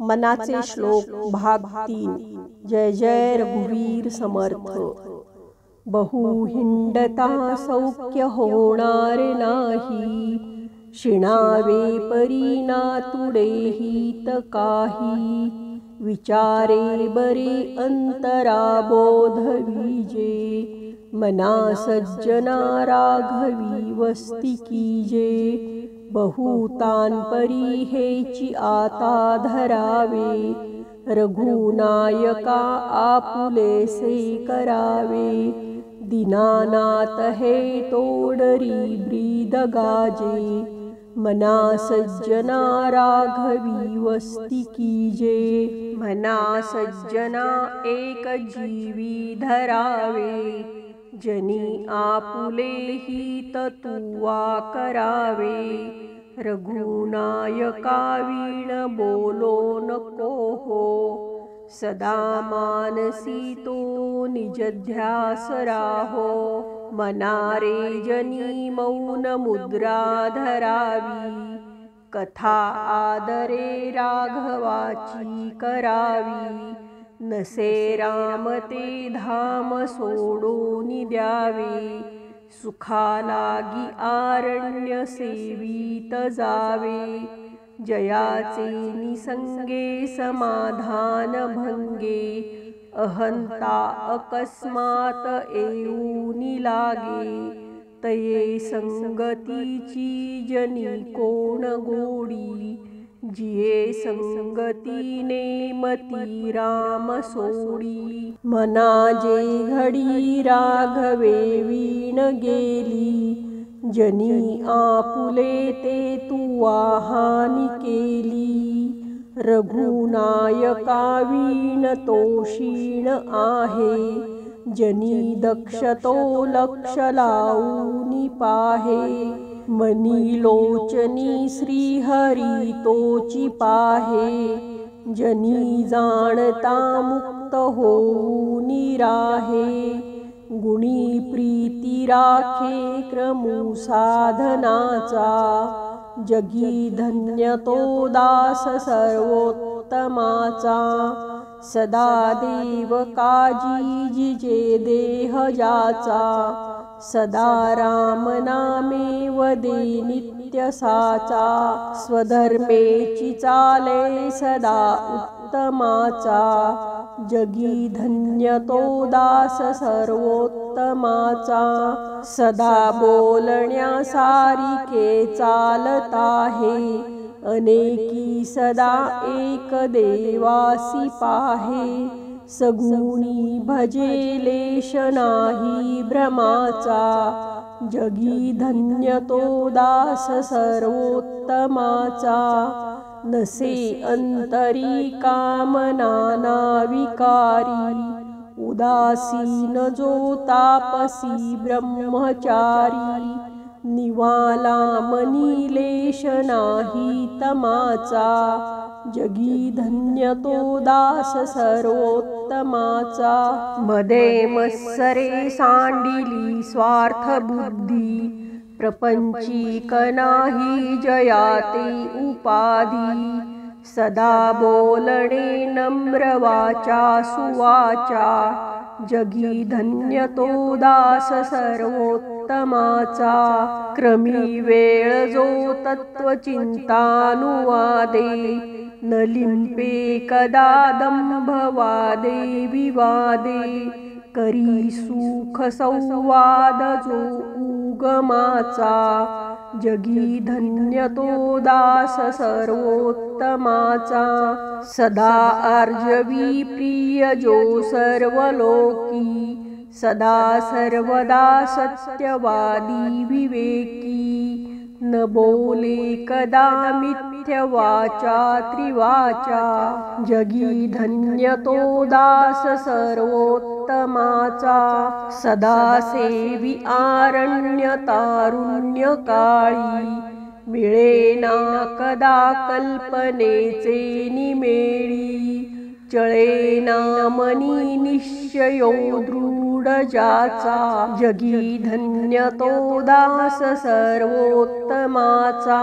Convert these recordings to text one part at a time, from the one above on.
मनाचे श्लोक भाग 3। जय जय रघुवीर समर्थ। बहु हिंडता सौख्य होणार नाही, शिणावे परी ना तुडे हित काही। विचारे बरे अंतरा बोध विजे, मना सज्जना राघवी वस्ती कीजे। बहुतान परी हेची आता धरावे, रघुनायका आपुलेसे करावे। दीनानाथ हे तोडरी ब्रीद गाजे, मना सज्जना राघवी वस्ती कीजे। मना सज्जना एक जीवी धरावे, जनी आपुले हित तुवा करावे। रघुनायका वीण बोलो नको हो, सदा मानसी तो निज ध्यास राहो। मना रे जनी मौन मुद्रा धरावी, कथा आदरे राघवाची करावी। नसे राम ते धाम सोडून द्यावे, सुखा लागी आरण्य सेवित जावे। जयाचे निसंगे समाधान भंगे, अहंता अकस्मात येऊन लागे। तये संगतीची जनी कोण गोडी, जिये संगतीने मती राम सोडी। मना जे घडी राघवे वीण गेली, जनी आपुले ते तुवा हानी केली। रघुनायका वीण तो क्षीण आहे, जनी दक्ष तो लक्ष लावून पाहे। मनी लोचनी श्रीहरी तोची पाहे, जनी जाणता मुक्त होऊन राहे। गुणी प्रीती राखे क्रमू साधनाचा, जगी धन्य तो दास सर्वोत्तमाचा। सदा देव काजी जिजे देह जाचा, सदा राम नामे वदे नित्य साचा। स्वधर्मेची चाले सदा उत्तमाचा, जगी धन्य तो दास सर्वोत्तमाचा। सदा बोलण्या सारिके चालत आहे, अनेकी सदा एक देवासी पाहे। सगुणी भजे लेश नाही भ्रमाचा, जगी धन्य तो दास सर्वोत्तमाचा। नसे अंतरी कामना ना विकारी, उदासीन जो तापसी ब्रह्मचारी। निवाला मनी लेश नाही तमाचा, जगी धन्य तो दास सर्वोत्तमाचा। मदे मत्सरे सांडिली स्वार्थ बुद्धी, प्रपंचीक नाही जयाते उपाधी। सदा बोलणे नम्र वाचा सुवाचा, जगी धन्य तो दास सर्वोत्तमाचा। क्रमी वेळ जो तत्वचिंतानुवादे, न लिंपे कदा दंभवादे विवादे। करी सुख संवाद जो उगमाचा, जगी धन्य तो दास सर्वोत्तमाचा। सदा आर्जवी प्रिय जो सर्वलोकी, सदा सर्वदा सत्यवादी विवेकी। न बोले कदा मिथ्य वाचा त्रिवाचा, जगी धन्य तो दास सर्वोत्तमाचा। सदा सेवी आरण्य तारुण्य काळी, मिळेना कदा कल्पनेचे निमेळी। चळेना मनी निश्चयो दृढ जाचा, जगी धन्य तो दास सर्वोत्तमाचा।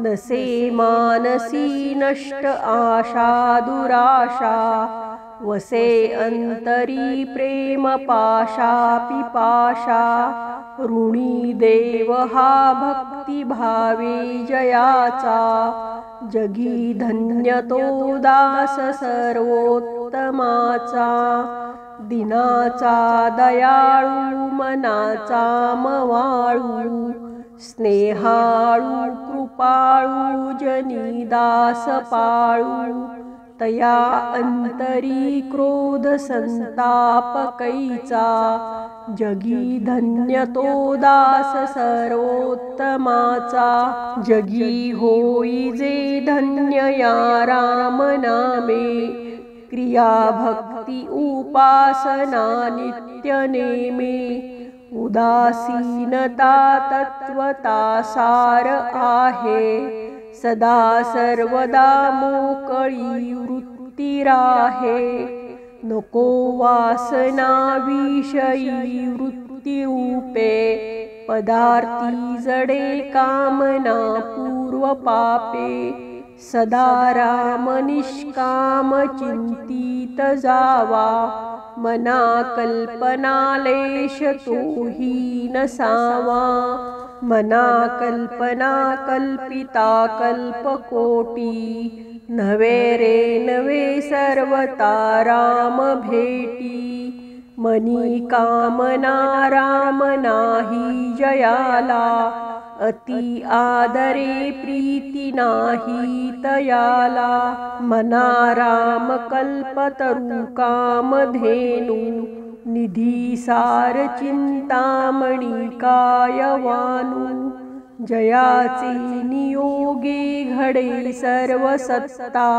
नसे मानसी नष्ट आशा दुराशा वसे अंतरी प्रेम पाशा पिपाशा ऋणी देव हा भक्ती भावे जयाचा जगी धन्य तो दास सर्वोत्तमाचा दिनाचा दयाळू मनाचा मवाळू स्नेहाळू कृपाळू जनी दास पाळू तया अंतरी क्रोध संताप कैचा जगी धन्य तो दास सर्वोत्तमाचा जगी होई जे धन्य या राम नामे क्रिया भक्ती उपासना नित्य नेमे उदासीनता तत्वता सार आहे सदा सर्वदा मोकळी वृत्ती राहे नको वासना विषयी वृत्ती रूपे पदार्थी जडे कामना पूर्व पापे सदा राम निष्काम चिंतित जावा मना कल्पना लेश तोही नसावा मना कल्पना कल्पिता कल्पकोटी नवे रे नवे सर्वता राम भेटी मनी कामना राम नाही जयाला अति आदरे प्रीती नाही तयाला मना राम कल्पतरू कामधेनु निधी सार चिंतामणी कायवानु जयाचे नियोगे घडे सर्व सत्ता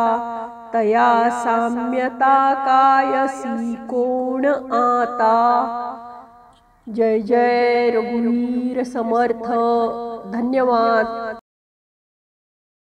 तया साम्यता कायसी कोण आता। जय जय रघुवीर समर्थ। धन्यवाद।